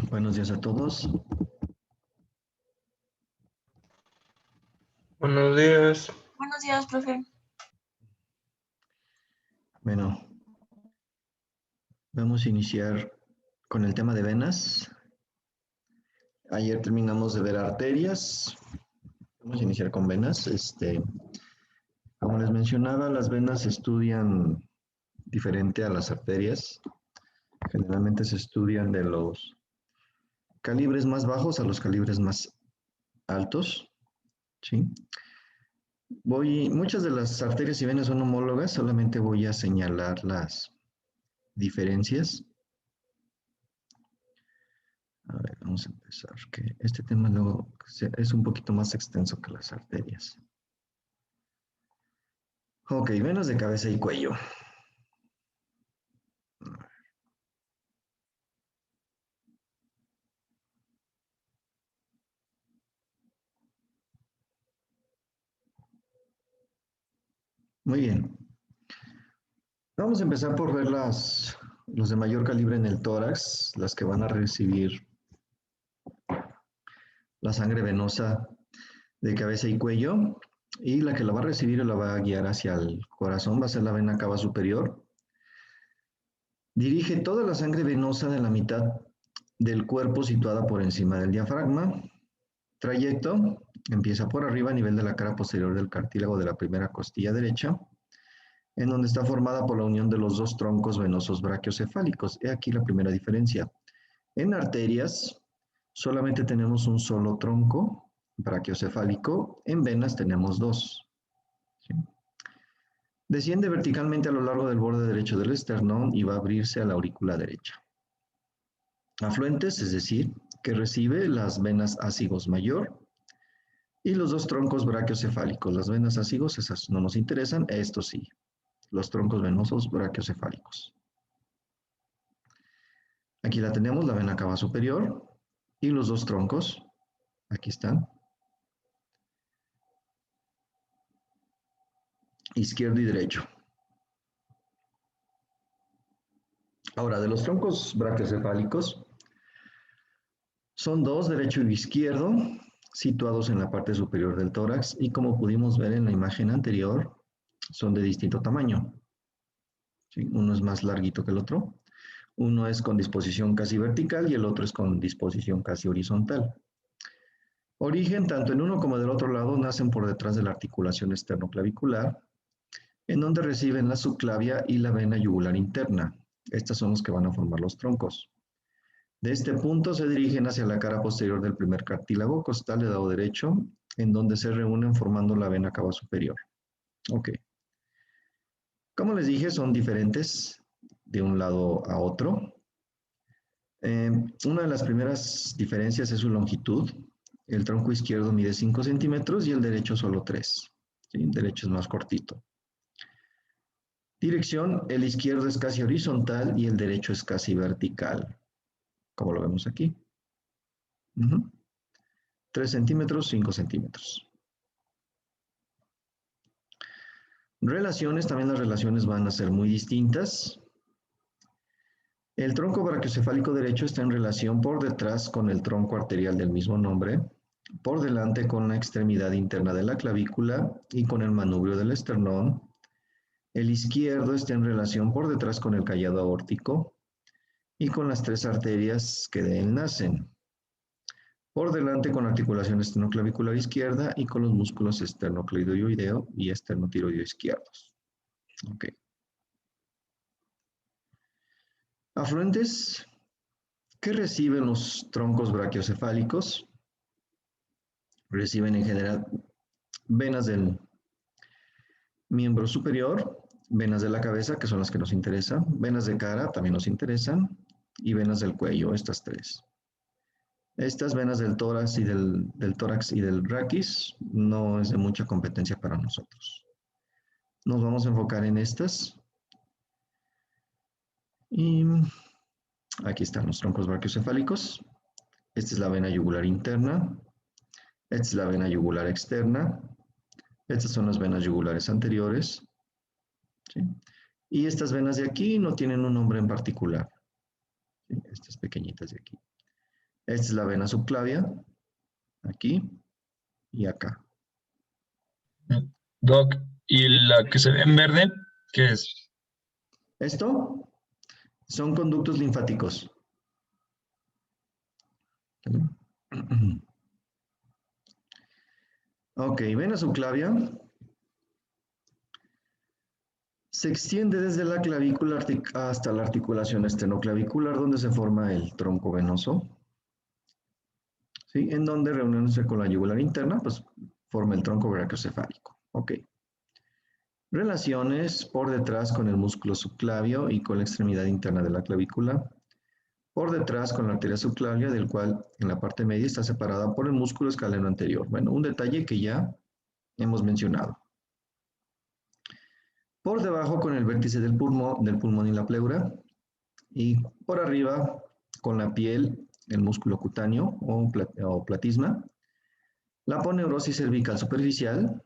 Buenos días a todos. Buenos días. Buenos días, profe. Bueno, vamos a iniciar con el tema de venas. Ayer terminamos de ver arterias. Vamos a iniciar con venas. Como les mencionaba, las venas se estudian diferente a las arterias. Generalmente se estudian de los calibres más bajos a los calibres más altos. ¿Sí? Muchas de las arterias y venas son homólogas, solamente voy a señalar las diferencias. A ver, vamos a empezar, que este tema luego es un poquito más extenso que las arterias. Ok, venas de cabeza y cuello. Muy bien. Vamos a empezar por ver los de mayor calibre en el tórax, las que van a recibir la sangre venosa de cabeza y cuello, y la que la va a recibir o la va a guiar hacia el corazón va a ser la vena cava superior. Dirige toda la sangre venosa de la mitad del cuerpo situada por encima del diafragma. Trayecto, empieza por arriba a nivel de la cara posterior del cartílago de la primera costilla derecha, en donde está formada por la unión de los dos troncos venosos brachiocefálicos. He aquí la primera diferencia. En arterias solamente tenemos un solo tronco brachiocefálico, en venas tenemos dos. ¿Sí? Desciende verticalmente a lo largo del borde derecho del esternón y va a abrirse a la aurícula derecha. Afluentes, es decir, que recibe las venas ácigos mayor y los dos troncos brachiocefálicos. Las venas ácigos, esas no nos interesan, estos sí, los troncos venosos brachiocefálicos. Aquí la tenemos, la vena cava superior y los dos troncos, aquí están, izquierdo y derecho. Ahora, de los troncos brachiocefálicos, son dos, derecho y izquierdo, situados en la parte superior del tórax y como pudimos ver en la imagen anterior, son de distinto tamaño. ¿Sí? Uno es más larguito que el otro. Uno es con disposición casi vertical y el otro es con disposición casi horizontal. Origen, tanto en uno como del otro lado, nacen por detrás de la articulación esternoclavicular, en donde reciben la subclavia y la vena yugular interna. Estas son los que van a formar los troncos. De este punto se dirigen hacia la cara posterior del primer cartílago costal del lado derecho, en donde se reúnen formando la vena cava superior. Ok. Como les dije, son diferentes de un lado a otro. Una de las primeras diferencias es su longitud. El tronco izquierdo mide 5 centímetros y el derecho solo 3. ¿Sí? El derecho es más cortito. Dirección, el izquierdo es casi horizontal y el derecho es casi vertical, como lo vemos aquí. 3 centímetros, 5 centímetros. Relaciones, también las relaciones van a ser muy distintas. El tronco brachiocefálico derecho está en relación por detrás con el tronco arterial del mismo nombre, por delante con la extremidad interna de la clavícula y con el manubrio del esternón. El izquierdo está en relación por detrás con el callado aórtico y con las tres arterias que de él nacen. Por delante con la articulación esternoclavicular izquierda y con los músculos esternocleidoideo y esternotiroideo izquierdos. Ok. Afluentes. ¿Qué reciben los troncos brachiocefálicos? Reciben en general venas del miembro superior, venas de la cabeza, que son las que nos interesan, venas de cara también nos interesan, y venas del cuello, estas tres. Estas venas del tórax y del raquis no es de mucha competencia para nosotros. Nos vamos a enfocar en estas. Y aquí están los troncos brachiocefálicos. Esta es la vena yugular interna. Esta es la vena yugular externa. Estas son las venas yugulares anteriores. ¿Sí? Y estas venas de aquí no tienen un nombre en particular. ¿Sí? Estas pequeñitas de aquí. Esta es la vena subclavia, aquí y acá. Doc, ¿y la que se ve en verde, qué es? Esto son conductos linfáticos. Ok, vena subclavia se extiende desde la clavícula hasta la articulación esternoclavicular, donde se forma el tronco venoso, ¿sí? En donde reuniéndose con la yugular interna, pues forma el tronco brachiocefálico. Ok. Relaciones por detrás con el músculo subclavio y con la extremidad interna de la clavícula. Por detrás con la arteria subclavia, del cual en la parte media está separada por el músculo escaleno anterior. Bueno, un detalle que ya hemos mencionado. Por debajo con el vértice del pulmón y la pleura. Y por arriba con la piel, el músculo cutáneo o platisma. La aponeurosis cervical superficial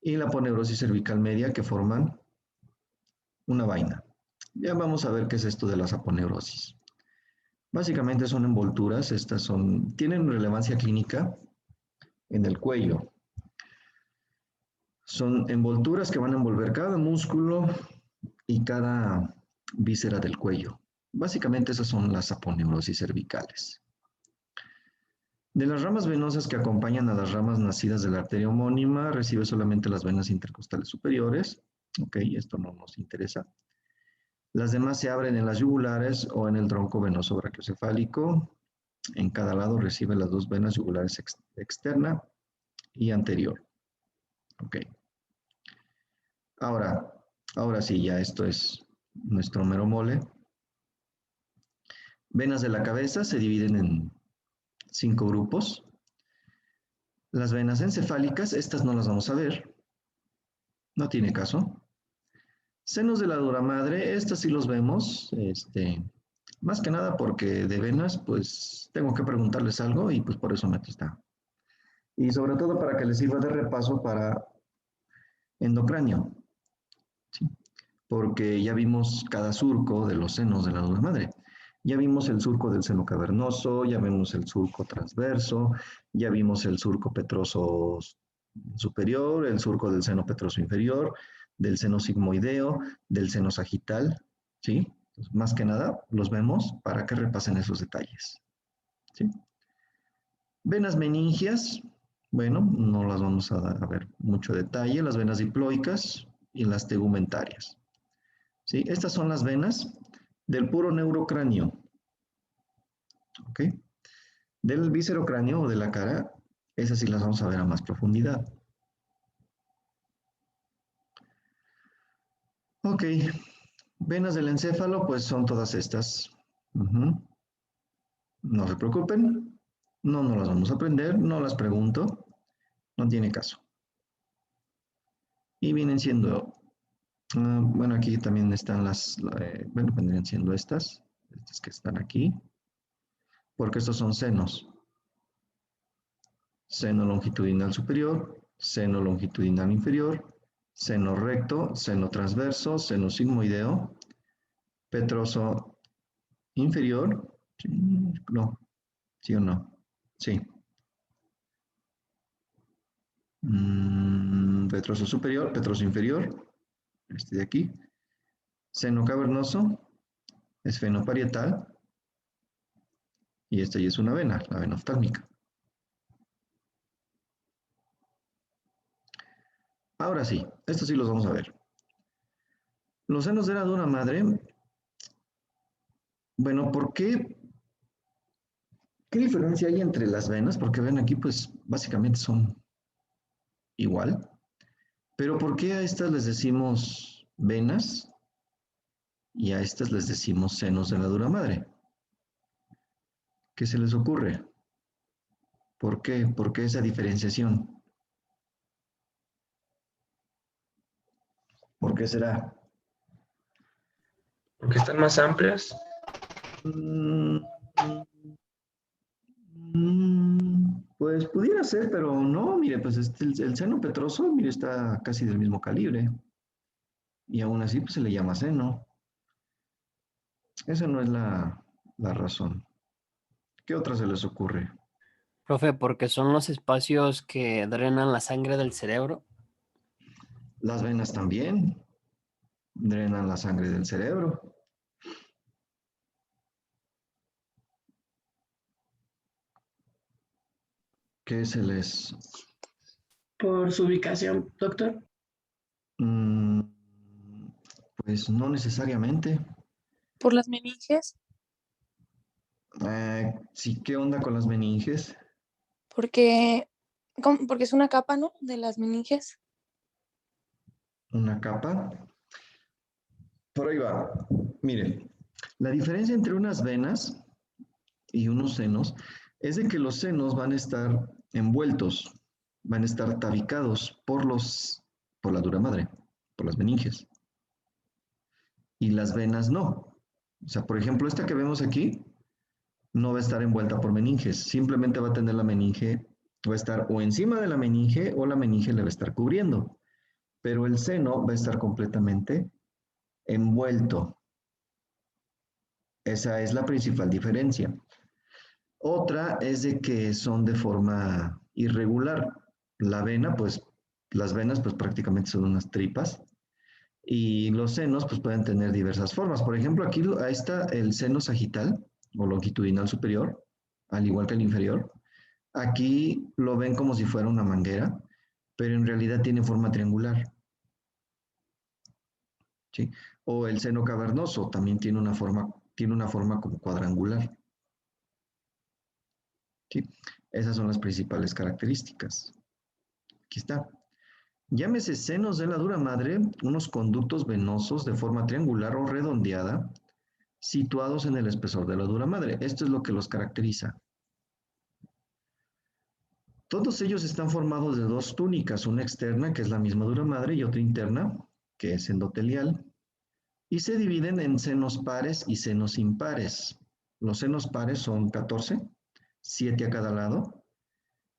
y la aponeurosis cervical media que forman una vaina. Ya vamos a ver qué es esto de las aponeurosis. Básicamente son envolturas, tienen relevancia clínica en el cuello. Son envolturas que van a envolver cada músculo y cada víscera del cuello. Básicamente esas son las aponeurosis cervicales. De las ramas venosas que acompañan a las ramas nacidas de la arteria homónima, recibe solamente las venas intercostales superiores. Ok, esto no nos interesa. Las demás se abren en las yugulares o en el tronco venoso brachiocefálico. En cada lado recibe las dos venas yugulares externa y anterior. Ok. Ahora sí, ya esto es nuestro mero mole. Venas de la cabeza se dividen en 5 grupos. Las venas encefálicas, estas no las vamos a ver. No tiene caso. Senos de la dura madre, estos sí los vemos. Más que nada porque de venas, pues tengo que preguntarles algo y pues por eso meto esta. Y sobre todo para que les sirva de repaso para endocráneo. ¿Sí? Porque ya vimos cada surco de los senos de la dura madre. Ya vimos el surco del seno cavernoso, ya vimos el surco transverso, ya vimos el surco petroso superior, el surco del seno petroso inferior, del seno sigmoideo, del seno sagital, ¿sí? Entonces, más que nada, los vemos para que repasen esos detalles, ¿sí? Venas meningias, bueno, no las vamos a ver mucho detalle, las venas diploicas y las tegumentarias. ¿Sí? Estas son las venas del puro neurocráneo. ¿Ok? Del viscerocráneo o de la cara, esas sí las vamos a ver a más profundidad. Ok, venas del encéfalo, pues son todas estas. No se preocupen, no las vamos a aprender, no las pregunto, no tiene caso. Y vienen siendo, bueno, aquí también están bueno, vendrían siendo estas que están aquí, porque estos son senos. Seno longitudinal superior, seno longitudinal inferior, seno recto, seno transverso, seno sigmoideo, petroso inferior, sí, no, sí o no, sí. Petroso superior, petroso inferior, este de aquí, seno cavernoso, esfenoparietal, y esta ya es una vena, la vena oftálmica. Ahora sí, estos sí los vamos a ver. Los senos de la dura madre, bueno, ¿por qué? ¿Qué diferencia hay entre las venas? Porque ven aquí, pues básicamente son igual. Pero ¿por qué a estas les decimos venas y a estas les decimos senos de la dura madre? ¿Qué se les ocurre? ¿Por qué? ¿Por qué esa diferenciación? ¿Por qué será? Porque están más amplias. Mm, pues pudiera ser, pero no, mire, pues el seno petroso, mire, está casi del mismo calibre. Y aún así, pues se le llama seno. Esa no es la razón. ¿Qué otra se les ocurre? Profe, porque son los espacios que drenan la sangre del cerebro. Las venas también drenan la sangre del cerebro. ¿Qué se les...? Por su ubicación, doctor. Mm, pues no necesariamente. ¿Por las meninges? Sí, ¿qué onda con las meninges? Porque, porque es una capa, ¿no? De las meninges. Una capa. Por ahí va. Miren, la diferencia entre unas venas y unos senos es de que los senos van a estar envueltos, van a estar tabicados por la dura madre, por las meninges. Y las venas no. O sea, por ejemplo, esta que vemos aquí no va a estar envuelta por meninges, simplemente va a tener la meninge, va a estar o encima de la meninge o la meninge le va a estar cubriendo, pero el seno va a estar completamente envuelto. Esa es la principal diferencia. Otra es de que son de forma irregular. La vena, pues, las venas, pues prácticamente son unas tripas. Y los senos, pues pueden tener diversas formas. Por ejemplo, aquí ahí está el seno sagital o longitudinal superior, al igual que el inferior. Aquí lo ven como si fuera una manguera, pero en realidad tiene forma triangular. ¿Sí? O el seno cavernoso también tiene una forma como cuadrangular. ¿Sí? Esas son las principales características. Aquí está. Llámese senos de la dura madre, unos conductos venosos de forma triangular o redondeada, situados en el espesor de la dura madre. Esto es lo que los caracteriza. Todos ellos están formados de dos túnicas, una externa, que es la misma dura madre, y otra interna, que es endotelial, y se dividen en senos pares y senos impares. Los senos pares son 14, 7 a cada lado.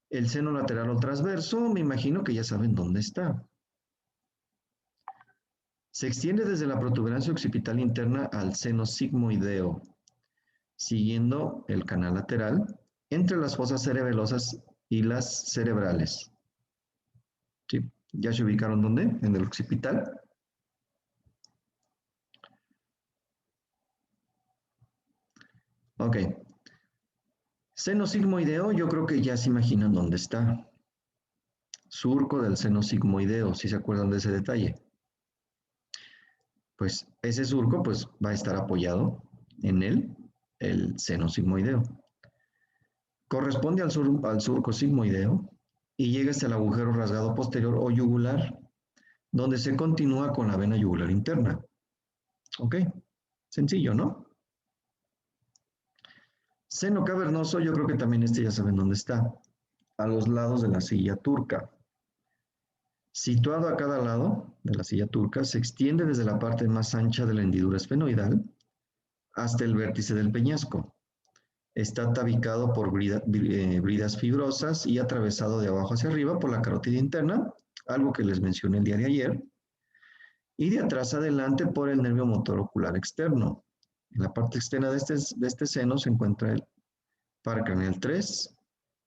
El seno lateral o transverso, me imagino que ya saben dónde está. Se extiende desde la protuberancia occipital interna al seno sigmoideo, siguiendo el canal lateral entre las fosas cerebelosas y las cerebrales. ¿Sí? ¿Ya se ubicaron dónde? En el occipital. Ok. Seno sigmoideo, yo creo que ya se imaginan dónde está. Surco del seno sigmoideo, si se acuerdan de ese detalle. Pues ese surco pues, va a estar apoyado en el seno sigmoideo. Corresponde al surco sigmoideo y llega hasta el agujero rasgado posterior o yugular, donde se continúa con la vena yugular interna. Ok, sencillo, ¿no? Seno cavernoso, yo creo que también ya saben dónde está, a los lados de la silla turca. Situado a cada lado de la silla turca, se extiende desde la parte más ancha de la hendidura esfenoidal hasta el vértice del peñasco. Está tabicado por bridas fibrosas y atravesado de abajo hacia arriba por la carótida interna, algo que les mencioné el día de ayer, y de atrás adelante por el nervio motor ocular externo. En la parte externa de este seno se encuentra el par craneal 3,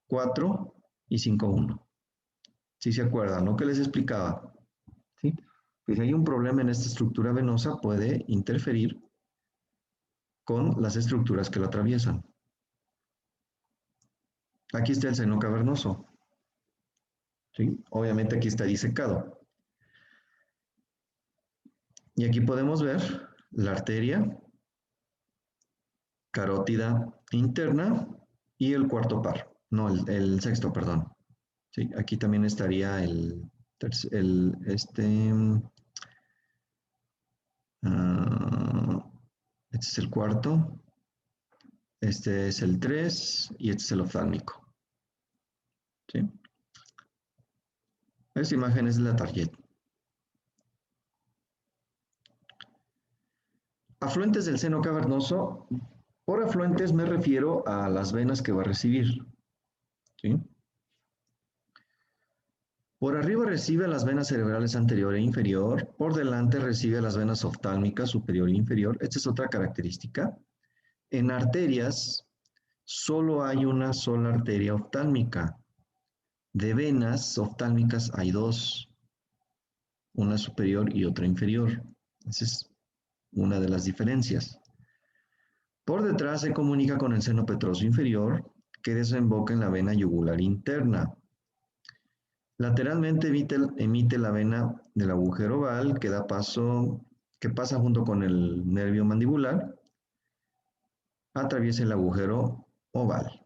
4 y 5.1. Si se acuerdan, ¿no? Que les explicaba. ¿Sí? Pues si hay un problema en esta estructura venosa, puede interferir con las estructuras que lo atraviesan. Aquí está el seno cavernoso. ¿Sí? Obviamente aquí está disecado. Y aquí podemos ver la arteria carótida interna y el cuarto par. No, el sexto, perdón. ¿Sí? Aquí también estaría este es el cuarto, este es el 3 y este es el oftálmico. ¿Sí? Esta imagen es de la tarjeta. Afluentes del seno cavernoso. Por afluentes me refiero a las venas que va a recibir. ¿Sí? Por arriba recibe las venas cerebrales anterior e inferior, por delante recibe las venas oftálmicas superior e inferior. Esta es otra característica. En arterias solo hay una sola arteria oftálmica. De venas oftálmicas hay dos, una superior y otra inferior. Esa es una de las diferencias. Por detrás se comunica con el seno petroso inferior, que desemboca en la vena yugular interna. Lateralmente emite la vena del agujero oval, que pasa junto con el nervio mandibular, atraviesa el agujero oval,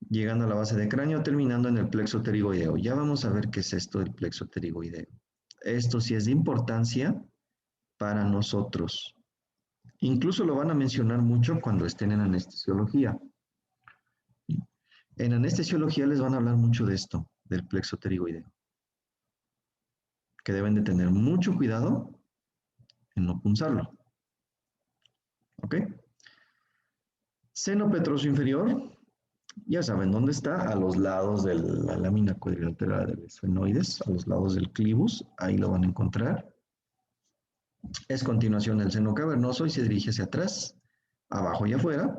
llegando a la base del cráneo, terminando en el plexo pterigoideo. Ya vamos a ver qué es esto del plexo pterigoideo. Esto sí es de importancia para nosotros. Incluso lo van a mencionar mucho cuando estén en anestesiología. En anestesiología les van a hablar mucho de esto, del plexo pterigoideo, que deben de tener mucho cuidado en no punzarlo. ¿Ok? Seno petroso inferior, ya saben dónde está, a los lados de la lámina cuadrilateral del esfenoides, a los lados del clivus, ahí lo van a encontrar. Es continuación del seno cavernoso y se dirige hacia atrás, abajo y afuera.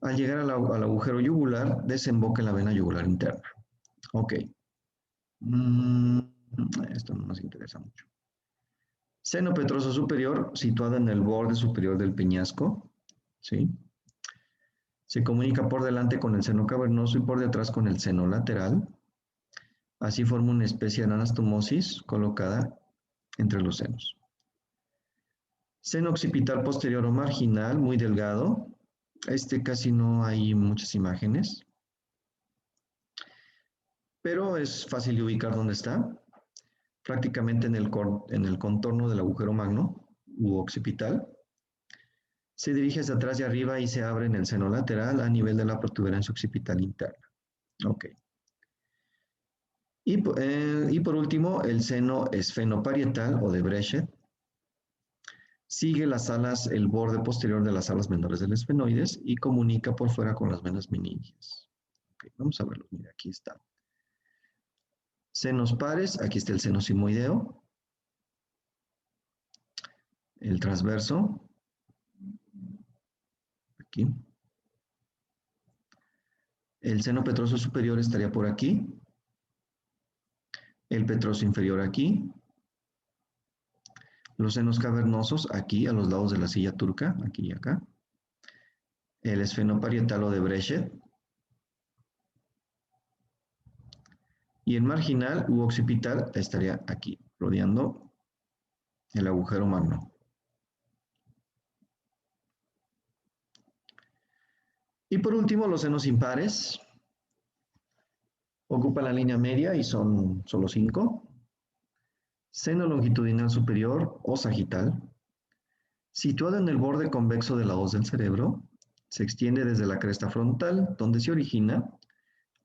Al llegar al agujero yugular, desemboca en la vena yugular interna. Ok. Esto no nos interesa mucho. Seno petroso superior, situado en el borde superior del peñasco, ¿sí? Se comunica por delante con el seno cavernoso y por detrás con el seno lateral. Así forma una especie de anastomosis colocada entre los senos. Seno occipital posterior o marginal, muy delgado. Casi no hay muchas imágenes, pero es fácil de ubicar dónde está. Prácticamente en el contorno del agujero magno u occipital. Se dirige hacia atrás y arriba y se abre en el seno lateral a nivel de la protuberancia occipital interna. Ok. Y por último, el seno esfenoparietal o de Breschet. Sigue las alas, el borde posterior de las alas menores del esfenoides y comunica por fuera con las venas meningias. Okay, vamos a verlo. Mira, aquí está. Senos pares, aquí está el seno simoideo. El transverso. Aquí. El seno petroso superior estaría por aquí. El petroso inferior aquí. Los senos cavernosos aquí, a los lados de la silla turca, aquí y acá. El esfenoparietal o de Breschet. Y el marginal u occipital estaría aquí, rodeando el agujero magno. Y por último, los senos impares. Ocupan la línea media y son solo 5. Seno longitudinal superior o sagital. Situado en el borde convexo de la hoz del cerebro, se extiende desde la cresta frontal, donde se origina,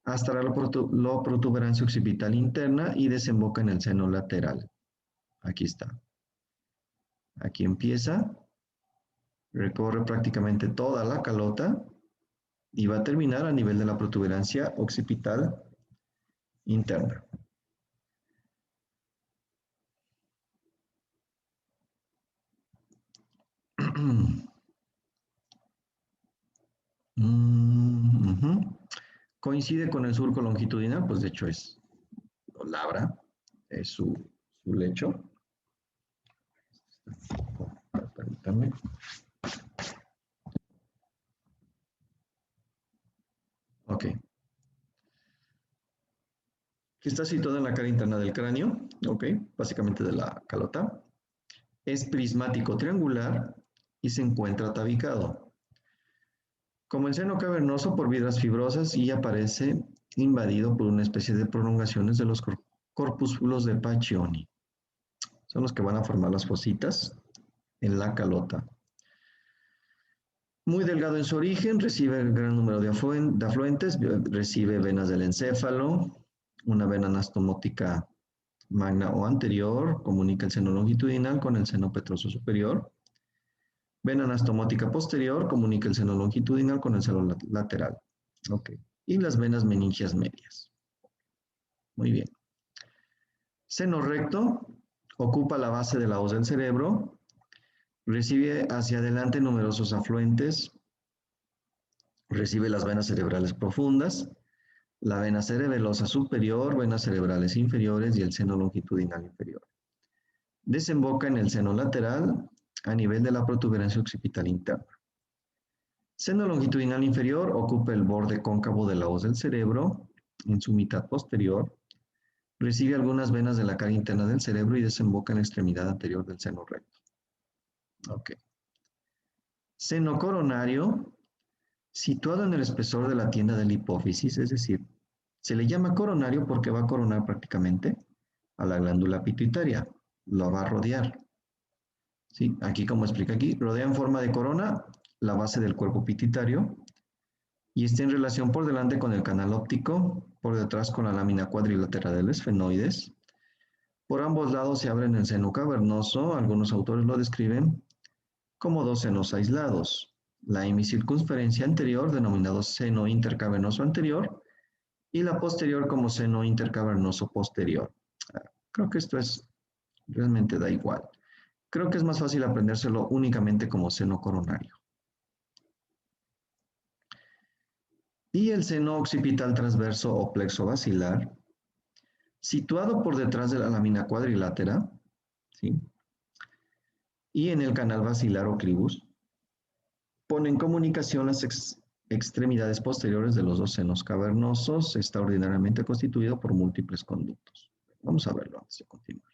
hasta la protuberancia occipital interna y desemboca en el seno lateral. Aquí está. Aquí empieza, recorre prácticamente toda la calota y va a terminar a nivel de la protuberancia occipital interna. Coincide con el surco longitudinal, pues de hecho es labra, es su lecho. Permítanme. Ok. Que está situado en la cara interna del cráneo, ok, básicamente de la calota. Es prismático triangular y se encuentra tabicado. Como el seno cavernoso por fibras fibrosas y aparece invadido por una especie de prolongaciones de los corpúsculos de Pacchioni. Son los que van a formar las fositas en la calota. Muy delgado en su origen, recibe el gran número de afluentes, recibe venas del encéfalo, una vena anastomótica magna o anterior, comunica el seno longitudinal con el seno petroso superior. Vena anastomótica posterior, comunica el seno longitudinal con el seno lateral. Ok. Y las venas meningias medias. Muy bien. Seno recto, ocupa la base de la hoz del cerebro, recibe hacia adelante numerosos afluentes Recibe las venas cerebrales profundas, la vena cerebelosa superior, venas cerebrales inferiores y el seno longitudinal inferior. Desemboca en el seno lateral a nivel de la protuberancia occipital interna. Seno longitudinal inferior ocupa el borde cóncavo de la hoz del cerebro en su mitad posterior. Recibe algunas venas de la cara interna del cerebro y desemboca en la extremidad anterior del seno recto. Ok. Seno coronario, situado en el espesor de la tienda de la hipófisis, es decir, se le llama coronario porque va a coronar prácticamente a la glándula pituitaria, lo va a rodear. ¿Sí? Aquí, como explica aquí, rodea en forma de corona la base del cuerpo pituitario y está en relación por delante con el canal óptico, por detrás con la lámina cuadrilateral del esfenoides. Por ambos lados se abren el seno cavernoso, algunos autores lo describen como dos senos aislados. La hemicircunferencia anterior, denominado seno intercavernoso anterior, y la posterior como seno intercavernoso posterior. Creo que esto realmente da igual. Creo que es más fácil aprendérselo únicamente como seno coronario. Y el seno occipital transverso o plexo basilar, situado por detrás de la lámina cuadrilátera, ¿sí? Y en el canal basilar o clivus, pone en comunicación las extremidades posteriores de los dos senos cavernosos. Está ordinariamente constituido por múltiples conductos. Vamos a verlo antes de continuar.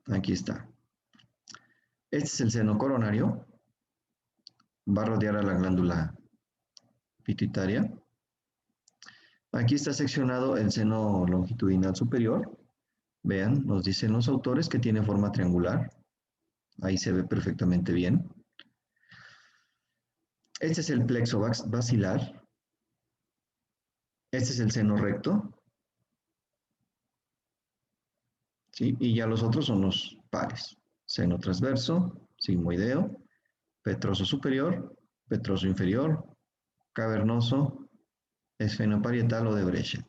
Aquí está. Este es el seno coronario. Va a rodear a la glándula pituitaria. Aquí está seccionado el seno longitudinal superior. Vean, nos dicen los autores que tiene forma triangular. Ahí se ve perfectamente bien. Este es el plexo basilar. Este es el seno recto. ¿Sí? Y ya los otros son los pares. Seno transverso, sigmoideo, petroso superior, petroso inferior, cavernoso, esfenoparietal o de Brecha.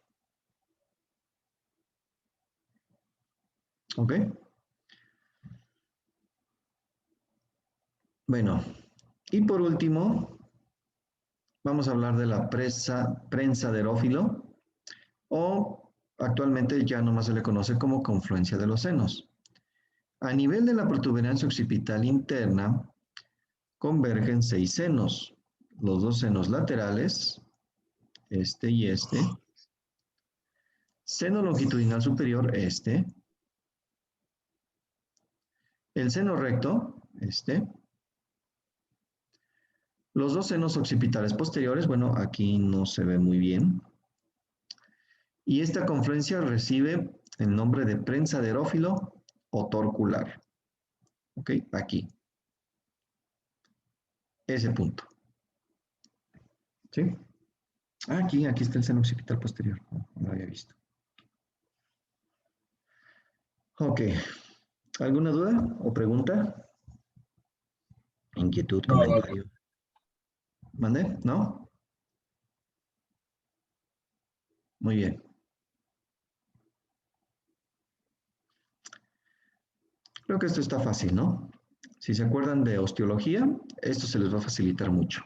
¿Ok? Bueno, y por último, vamos a hablar de la prensa de Erófilo, o actualmente ya nomás se le conoce como confluencia de los senos. A nivel de la protuberancia occipital interna, convergen 6 senos, los dos senos laterales, este y este, seno longitudinal superior, este, el seno recto, este, los dos senos occipitales posteriores, bueno, aquí no se ve muy bien, y esta confluencia recibe el nombre de prensa de Erófilo o torcular. ¿Ok? Aquí. Ese punto. ¿Sí? Aquí está el seno occipital posterior. No lo había visto. Ok. ¿Alguna duda o pregunta? Inquietud, comentario. ¿Mande? ¿No? Muy bien. Creo que esto está fácil, ¿no? Si se acuerdan de osteología, esto se les va a facilitar mucho.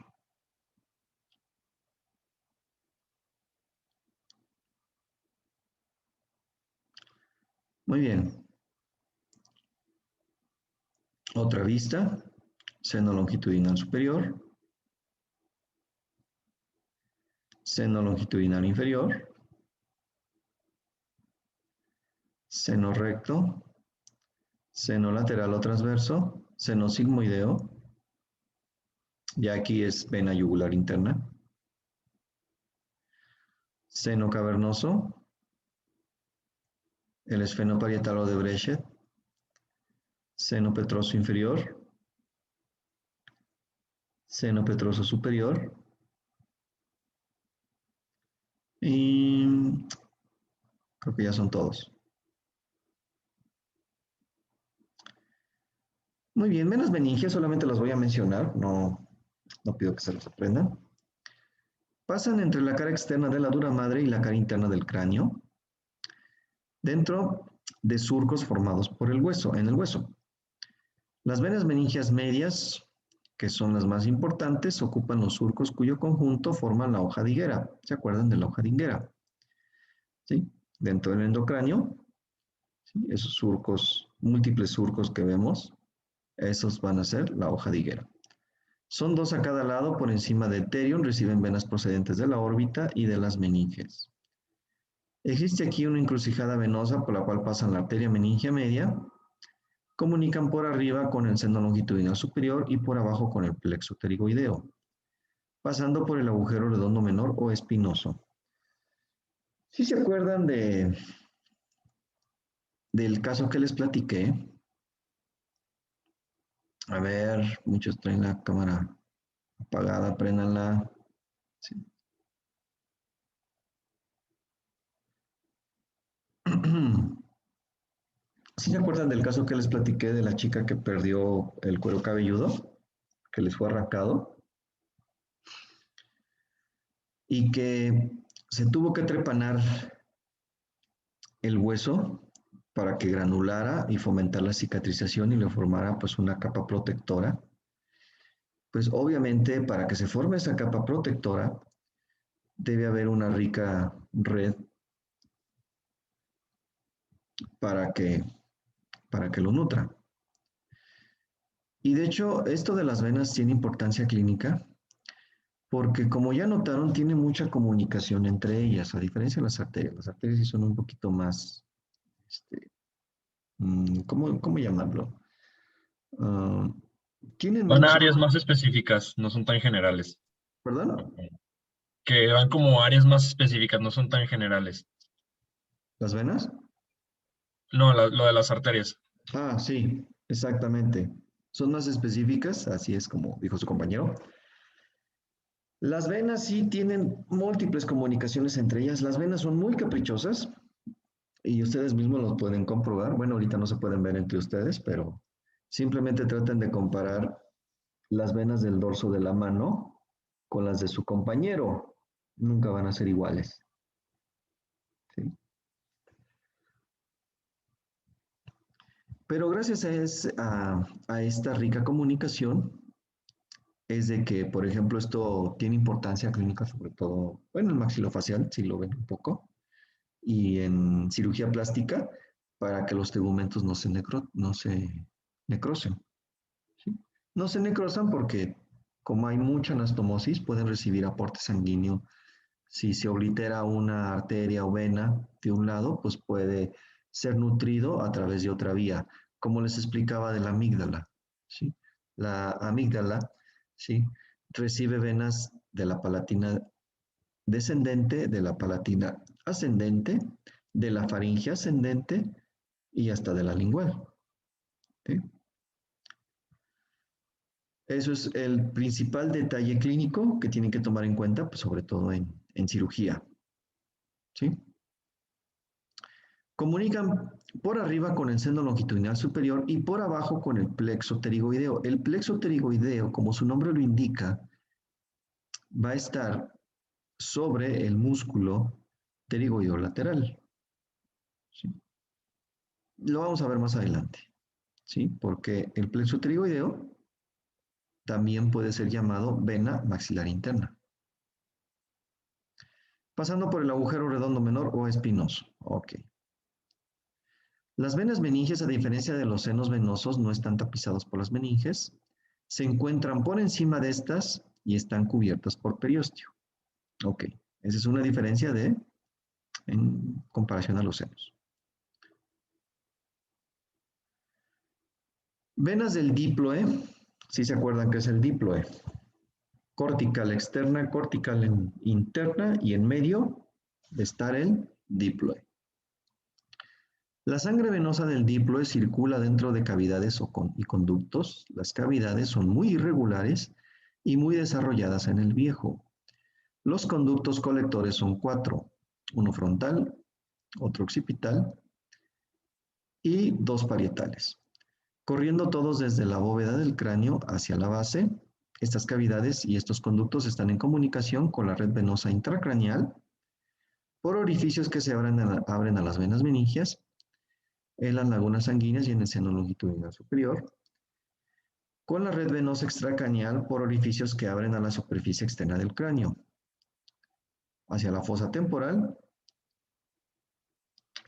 Muy bien. Otra vista. Seno longitudinal superior. Seno longitudinal inferior. Seno recto. Seno lateral o transverso. Seno sigmoideo. Ya aquí es vena yugular interna. Seno cavernoso. El esfenoparietal o de Brecha. Seno petroso inferior. Seno petroso superior. Y creo que ya son todos. Muy bien, venas meningias solamente las voy a mencionar, no pido que se las aprendan. Pasan entre la cara externa de la dura madre y la cara interna del cráneo, dentro de surcos formados por el hueso, en el hueso. Las venas meningias medias que son las más importantes, ocupan los surcos cuyo conjunto forman la hoja de higuera. ¿Se acuerdan de la hoja de higuera? ¿Sí? Dentro del endocráneo, ¿sí? Esos surcos, múltiples surcos que vemos, esos van a ser la hoja de higuera. Son dos a cada lado por encima del terion, reciben venas procedentes de la órbita y de las meninges. Existe aquí una encrucijada venosa por la cual pasan la arteria meningia media, comunican por arriba con el seno longitudinal superior y por abajo con el plexo pterigoideo, pasando por el agujero redondo menor o espinoso. ¿Sí se acuerdan del caso que les platiqué? A ver, muchos traen la cámara apagada, préndanla. Sí. ¿Sí se acuerdan del caso que les platiqué de la chica que perdió el cuero cabelludo, que les fue arrancado? Y que se tuvo que trepanar el hueso para que granulara y fomentar la cicatrización y le formara pues una capa protectora. Pues obviamente para que se forme esa capa protectora debe haber una rica red para que, para que lo nutra. Y de hecho, esto de las venas tiene importancia clínica porque como ya notaron, tiene mucha comunicación entre ellas, a diferencia de las arterias. Las arterias sí son un poquito más, ¿cómo llamarlo? Uh, tienen Van a mucha, áreas más específicas, no son tan generales. ¿perdón? Que van como a áreas más específicas, no son tan generales. ¿Las venas? No, lo de las arterias. Ah, sí, exactamente. Son más específicas, así es como dijo su compañero. Las venas sí tienen múltiples comunicaciones entre ellas. Las venas son muy caprichosas y ustedes mismos lo pueden comprobar. Bueno, ahorita no se pueden ver entre ustedes, pero simplemente traten de comparar las venas del dorso de la mano con las de su compañero. Nunca van a ser iguales. ¿Sí? Pero gracias a esta rica comunicación, es de que, por ejemplo, esto tiene importancia clínica, sobre todo, bueno, en maxilofacial, si lo ven un poco, y en cirugía plástica, para que los tegumentos no se necrosen. ¿Sí? No se necrosan porque, como hay mucha anastomosis, pueden recibir aporte sanguíneo. Si se oblitera una arteria o vena de un lado, pues puede ser nutrido a través de otra vía, como les explicaba de la amígdala. ¿Sí? La amígdala, ¿sí? Recibe venas de la palatina descendente, de la palatina ascendente, de la faringe ascendente y hasta de la lingual. ¿Sí? Eso es el principal detalle clínico que tienen que tomar en cuenta, pues sobre todo en cirugía. ¿Sí? Comunican por arriba con el seno longitudinal superior y por abajo con el plexo pterigoideo. El plexo pterigoideo, como su nombre lo indica, va a estar sobre el músculo pterigoideo lateral. ¿Sí? Lo vamos a ver más adelante, ¿sí? Porque el plexo pterigoideo también puede ser llamado vena maxilar interna. Pasando por el agujero redondo menor o espinoso. Ok. Las venas meninges, a diferencia de los senos venosos, no están tapizados por las meninges. Se encuentran por encima de estas y están cubiertas por periósteo. Ok. Esa es una diferencia en comparación a los senos. Venas del diploe, si se acuerdan que es el diploe. Cortical externa, cortical interna y en medio de estar el diploe. La sangre venosa del diploe circula dentro de cavidades y conductos. Las cavidades son muy irregulares y muy desarrolladas en el viejo. Los conductos colectores son 4, uno frontal, otro occipital y 2 parietales. Corriendo todos desde la bóveda del cráneo hacia la base, estas cavidades y estos conductos están en comunicación con la red venosa intracraneal por orificios que se abren a las venas meningias, en las lagunas sanguíneas y en el seno longitudinal superior. con la red venosa extracraneal por orificios que abren a la superficie externa del cráneo, hacia la fosa temporal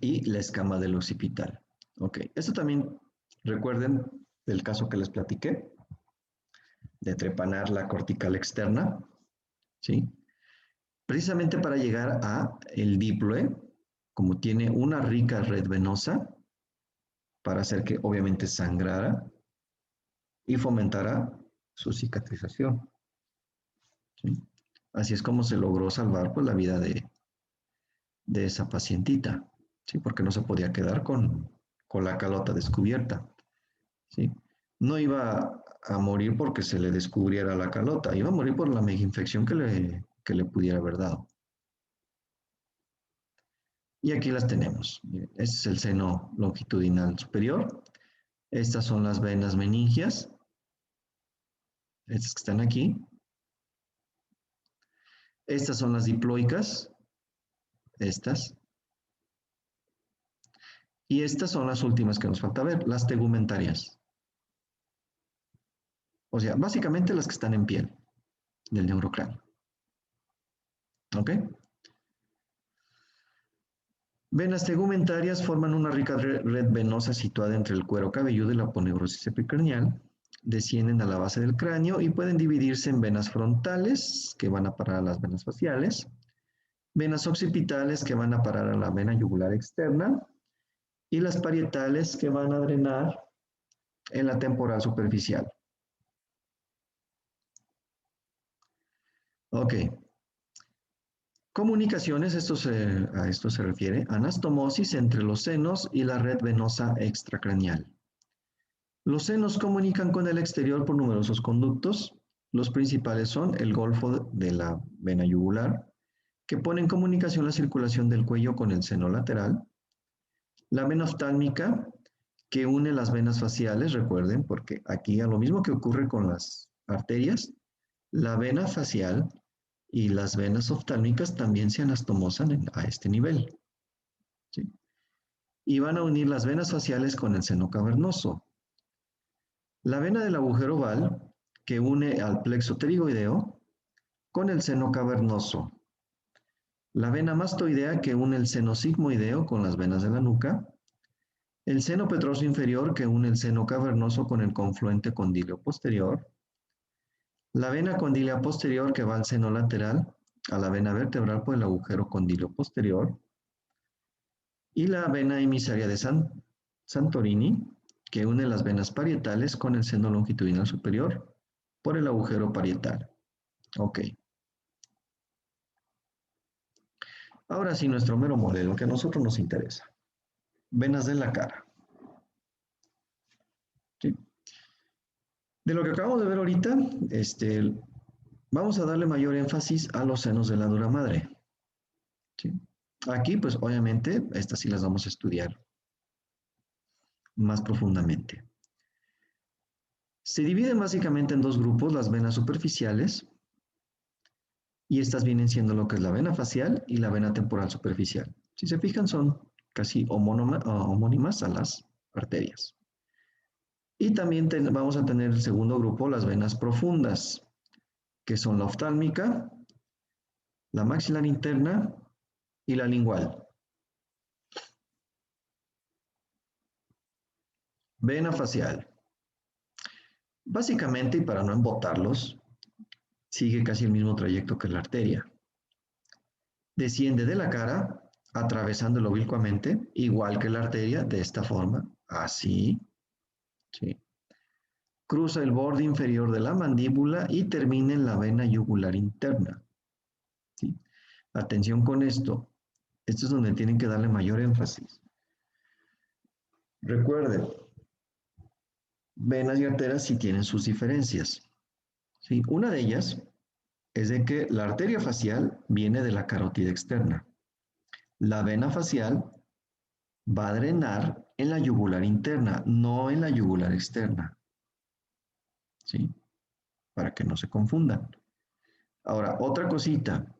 y la escama del occipital. Ok, esto también recuerden del caso que les platiqué, de trepanar la cortical externa, ¿sí? Precisamente para llegar a el diploe, como tiene una rica red venosa, para hacer que obviamente sangrara y fomentara su cicatrización, ¿sí? Así es como se logró salvar pues, la vida de esa pacientita, ¿sí? Porque no se podía quedar con la calota descubierta, ¿sí? No iba a morir porque se le descubriera la calota, iba a morir por la megainfección que le pudiera haber dado. Y aquí las tenemos. Este es el seno longitudinal superior. Estas son las venas meningias. Estas que están aquí. Estas son las diploicas. Estas. Y estas son las últimas que nos falta ver, las tegumentarias. O sea, básicamente las que están en piel del neurocráneo. ¿Ok? Venas tegumentarias forman una rica red venosa situada entre el cuero cabelludo y la aponeurosis epicranial. Descienden a la base del cráneo y pueden dividirse en venas frontales, que van a parar a las venas faciales, venas occipitales, que van a parar a la vena yugular externa, y las parietales, que van a drenar en la temporal superficial. Ok. Comunicaciones, a esto se refiere, anastomosis entre los senos y la red venosa extracraneal. Los senos comunican con el exterior por numerosos conductos. Los principales son el golfo de la vena yugular, que pone en comunicación la circulación del cuello con el seno lateral. La vena oftálmica, que une las venas faciales, recuerden, porque aquí a lo mismo que ocurre con las arterias, la vena facial y las venas oftálmicas también se anastomosan a este nivel, ¿sí? Y van a unir las venas faciales con el seno cavernoso. La vena del agujero oval, que une al plexo pterigoideo con el seno cavernoso. La vena mastoidea, que une el seno sigmoideo con las venas de la nuca. El seno petroso inferior, que une el seno cavernoso con el confluente condilio posterior. La vena condílea posterior, que va al seno lateral, a la vena vertebral por el agujero condilio posterior. Y la vena emisaria de Santorini, que une las venas parietales con el seno longitudinal superior por el agujero parietal. Ok. Ahora sí, nuestro mero modelo que a nosotros nos interesa. Venas de la cara. ¿Sí? De lo que acabamos de ver ahorita, vamos a darle mayor énfasis a los senos de la dura madre. ¿Sí? Aquí, pues obviamente, estas sí las vamos a estudiar más profundamente. Se dividen básicamente en dos grupos, las venas superficiales, y estas vienen siendo lo que es la vena facial y la vena temporal superficial. Si se fijan, son casi homónimas a las arterias. Y también vamos a tener el segundo grupo, las venas profundas, que son la oftálmica, la maxilar interna y la lingual. Vena facial. Básicamente, y para no embotarlos, sigue casi el mismo trayecto que la arteria. Desciende de la cara, atravesando el oblicuamente, igual que la arteria, de esta forma, así. ¿Sí? Cruza el borde inferior de la mandíbula y termina en la vena yugular interna. ¿Sí? Atención con esto. Esto es donde tienen que darle mayor énfasis. Recuerden, venas y arterias sí tienen sus diferencias. ¿Sí? Una de ellas es de que la arteria facial viene de la carótida externa. La vena facial va a drenar en la yugular interna, no en la yugular externa. ¿Sí? Para que no se confundan. Ahora, otra cosita.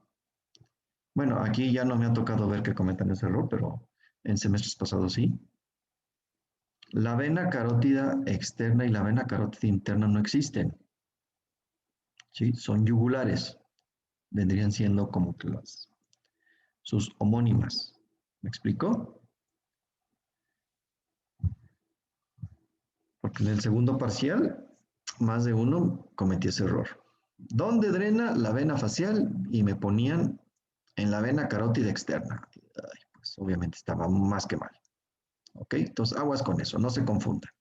Bueno, aquí ya no me ha tocado ver que cometan ese error, pero en semestres pasados sí. La vena carótida externa y la vena carótida interna no existen. ¿Sí? Son yugulares. Vendrían siendo como que sus homónimas. ¿Me explico? Porque en el segundo parcial, más de uno cometió ese error. ¿Dónde drena la vena facial? Y me ponían en la vena carótida externa. Ay, pues obviamente estaba más que mal. ¿Ok? Entonces, aguas con eso, no se confundan.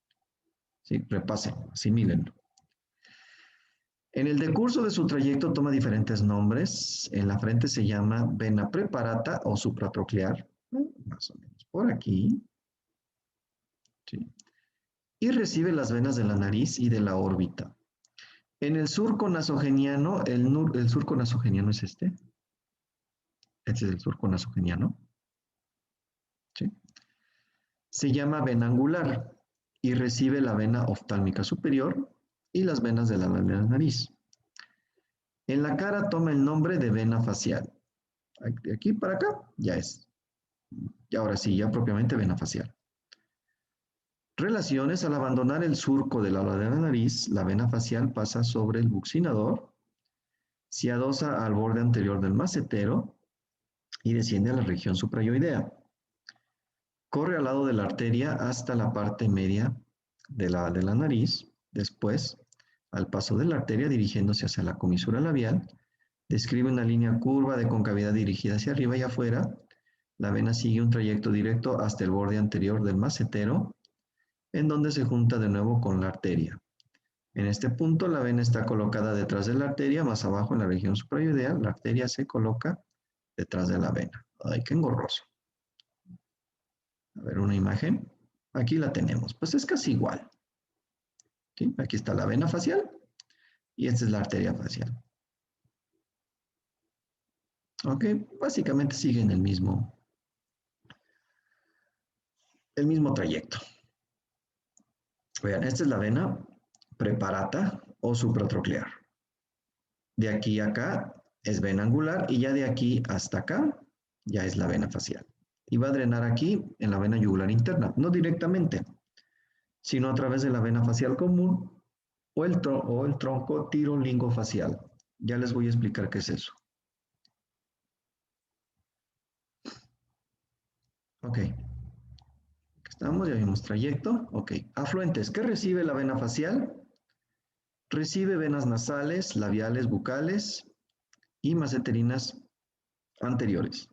¿Sí? Repasen, asimílenlo. En el decurso de su trayecto toma diferentes nombres. En la frente se llama vena preparata o supratroclear, más o menos por aquí. ¿Sí? Y recibe las venas de la nariz y de la órbita. En el surco nasogeniano, el surco nasogeniano es este. Este es el surco nasogeniano. ¿Sí? Se llama vena angular y recibe la vena oftálmica superior y las venas de la nariz. En la cara toma el nombre de vena facial. De aquí para acá ya es. Y ahora sí, ya propiamente vena facial. Relaciones: al abandonar el surco del ala de la nariz, la vena facial pasa sobre el buccinador, se adosa al borde anterior del macetero y desciende a la región suprayoidea. Corre al lado de la arteria hasta la parte media de la nariz. Después, al paso de la arteria dirigiéndose hacia la comisura labial, describe una línea curva de concavidad dirigida hacia arriba y afuera. La vena sigue un trayecto directo hasta el borde anterior del macetero, en donde se junta de nuevo con la arteria. En este punto, la vena está colocada detrás de la arteria, más abajo en la región suprayoidea, la arteria se coloca detrás de la vena. ¡Ay, qué engorroso! A ver, una imagen. Aquí la tenemos. Pues es casi igual. ¿Sí? Aquí está la vena facial y esta es la arteria facial. Ok, básicamente siguen el mismo trayecto. Vean, esta es la vena preparata o supratroclear. De aquí a acá es vena angular y ya de aquí hasta acá ya es la vena facial. Y va a drenar aquí en la vena yugular interna, no directamente, sino a través de la vena facial común o el tronco tirolingofacial. Ya les voy a explicar qué es eso. Ok. Estamos, ya vimos trayecto. Ok. Afluentes. ¿Qué recibe la vena facial? Recibe venas nasales, labiales, bucales y maceterinas anteriores.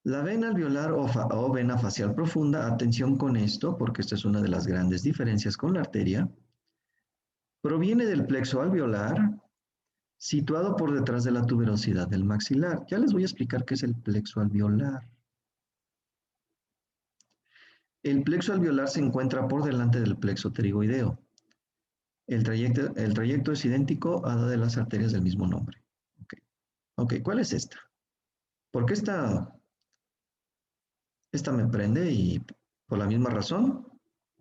La vena alveolar o vena facial profunda, atención con esto, porque esta es una de las grandes diferencias con la arteria, proviene del plexo alveolar, situado por detrás de la tuberosidad del maxilar. Ya les voy a explicar qué es el plexo alveolar. El plexo alveolar se encuentra por delante del plexo pterigoideo. El trayecto es idéntico a la de las arterias del mismo nombre. Ok, ¿cuál es esta? Porque esta me prende y por la misma razón,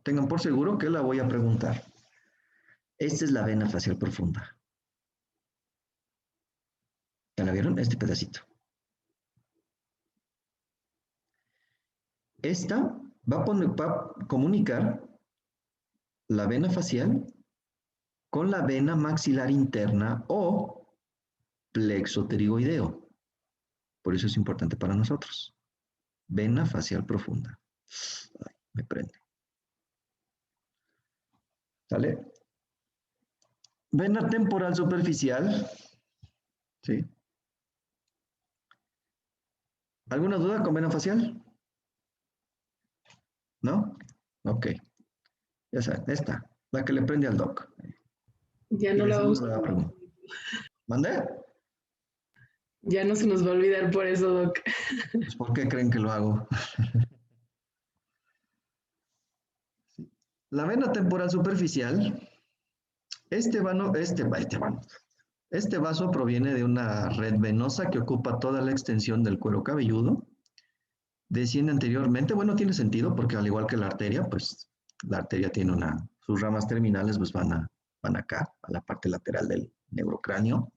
tengan por seguro que la voy a preguntar. Esta es la vena facial profunda. ¿Ya la vieron? Este pedacito. Esta va a comunicar la vena facial con la vena maxilar interna o plexo pterigoideo. Por eso es importante para nosotros. Vena facial profunda. Ay, me prende. ¿Sale? Vena temporal superficial. ¿Sí? ¿Alguna duda con vena facial? ¿No? Ok. Ya saben, esta, la que le prende al doc. Ya Y no le la sigo vamos a... la pregunta. ¿Mandé? Ya no se nos va a olvidar por eso, Doc. Pues, ¿por qué creen que lo hago? La vena temporal superficial, este vaso proviene de una red venosa que ocupa toda la extensión del cuero cabelludo. Desciende anteriormente, bueno, tiene sentido porque al igual que la arteria, pues la arteria tiene sus ramas terminales pues van acá, a la parte lateral del neurocráneo.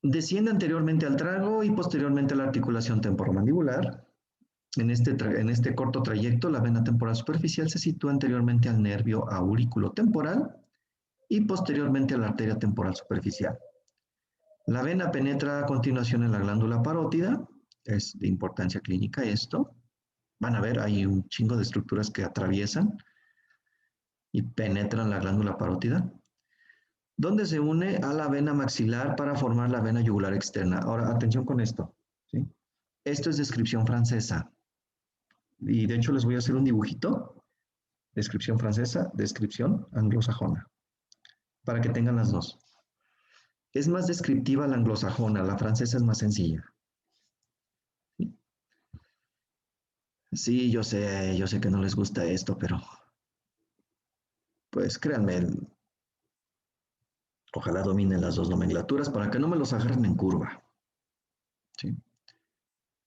Desciende anteriormente al trago y posteriormente a la articulación temporomandibular. En este corto trayecto, la vena temporal superficial se sitúa anteriormente al nervio auriculotemporal y posteriormente a la arteria temporal superficial. La vena penetra a continuación en la glándula parótida, es de importancia clínica esto. Van a ver, hay un chingo de estructuras que atraviesan y penetran la glándula parótida, donde se une a la vena maxilar para formar la vena yugular externa. Ahora, atención con esto, ¿sí? Esto es descripción francesa. Y de hecho les voy a hacer un dibujito. Descripción francesa, descripción anglosajona, para que tengan las dos. Es más descriptiva la anglosajona, la francesa es más sencilla. Sí, yo sé que no les gusta esto, pero pues créanme, ojalá dominen las dos nomenclaturas para que no me los agarren en curva. ¿Sí?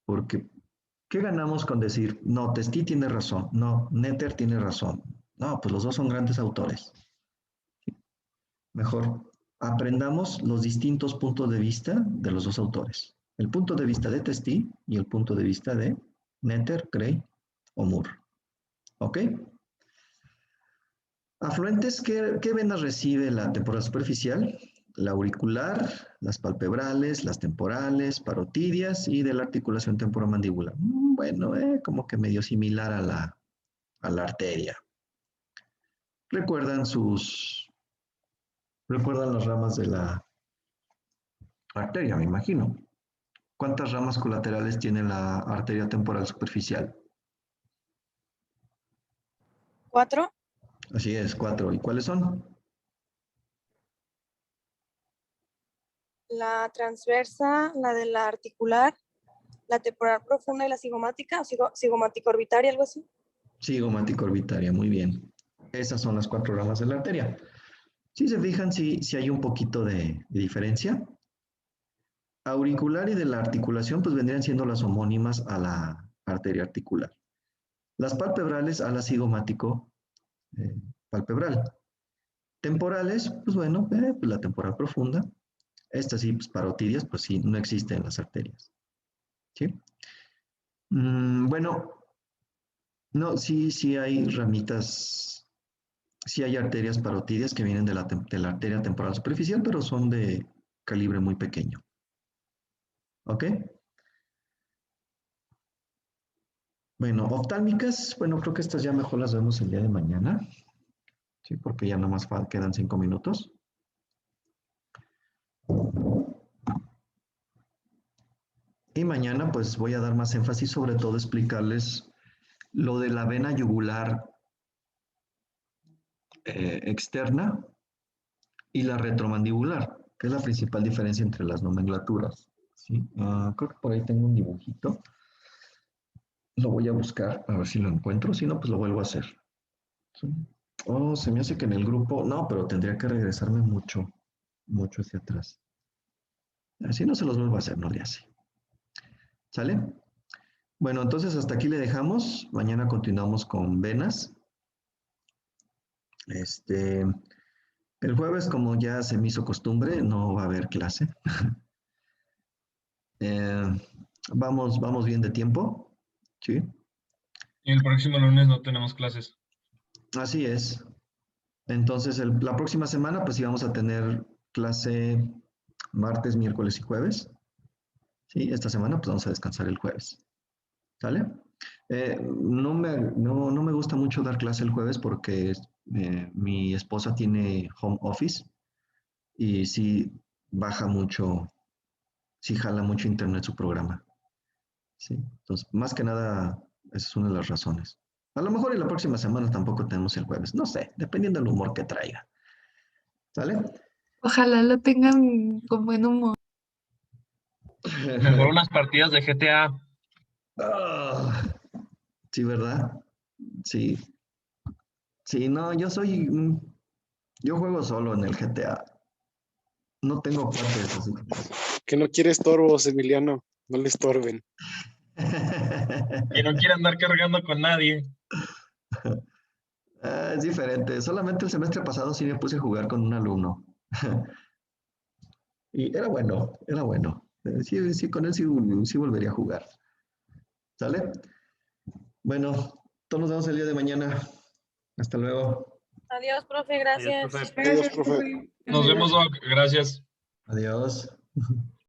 Porque, ¿qué ganamos con decir, no, Testi tiene razón, no, Netter tiene razón? No, pues los dos son grandes autores. ¿Sí? Mejor aprendamos los distintos puntos de vista de los dos autores. El punto de vista de Testi y el punto de vista de Netter, Gray o Moore. ¿Ok? Afluentes, ¿qué venas recibe la temporal superficial? La auricular, las palpebrales, las temporales, parotidias y de la articulación temporomandibular. Bueno, como que medio similar a la arteria. Recuerdan las ramas de la arteria, me imagino. ¿Cuántas ramas colaterales tiene la arteria temporal superficial? 4. Así es, 4. ¿Y cuáles son? La transversa, la de la articular, la temporal profunda y la cigomática, o cigomática orbitaria, algo así. Cigomática orbitaria, muy bien. Esas son las 4 ramas de la arteria. Si se fijan, si hay un poquito de diferencia. Auricular y de la articulación, pues vendrían siendo las homónimas a la arteria articular. Las palpebrales a la cigomático palpebral. Temporales, pues bueno, pues la temporal profunda. Estas sí, pues parotidias, pues sí, no existen en las arterias. ¿Sí? Bueno, no, sí hay ramitas, sí hay arterias parotidias que vienen de la arteria temporal superficial, pero son de calibre muy pequeño. ¿Ok? Bueno, oftálmicas, bueno, creo que estas ya mejor las vemos el día de mañana, ¿sí? Porque ya nomás quedan 5 minutos. Y mañana pues voy a dar más énfasis, sobre todo explicarles lo de la vena yugular externa y la retromandibular, que es la principal diferencia entre las nomenclaturas. ¿Sí? Creo que por ahí tengo un dibujito. Lo voy a buscar, a ver si lo encuentro, si no, pues lo vuelvo a hacer. ¿Sí? Oh, se me hace que en el grupo, no, pero tendría que regresarme mucho hacia atrás. Así no se los vuelvo a hacer, no le hace. ¿Sale? Bueno, entonces hasta aquí le dejamos. Mañana continuamos con venas. El jueves, como ya se me hizo costumbre, no va a haber clase. Vamos bien de tiempo. ¿Sí? Y el próximo lunes no tenemos clases. Así es. Entonces, la próxima semana, pues íbamos a tener clase martes, miércoles y jueves. Sí, esta semana, pues vamos a descansar el jueves. ¿Sale? No me gusta mucho dar clase el jueves porque mi esposa tiene home office y sí baja mucho, sí jala mucho internet su programa. Sí, entonces, más que nada, esa es una de las razones. A lo mejor en la próxima semana tampoco tenemos el jueves, no sé, dependiendo del humor que traiga. ¿Sale? Ojalá lo tengan con buen humor. Mejor unas partidas de GTA. Ah, sí, ¿verdad? Sí. Sí, no, yo juego solo en el GTA. No tengo partes así. Que no quiere estorbos, Emiliano. No le estorben. Que no quiere andar cargando con nadie. Es diferente. Solamente el semestre pasado sí me puse a jugar con un alumno. Y era bueno, era bueno. Sí, con él sí volvería a jugar. ¿Sale? Bueno, todos nos vemos el día de mañana. Hasta luego. Adiós, profe, gracias. Adiós, profe. Adiós, profe. Nos vemos, Doc. Gracias. Adiós.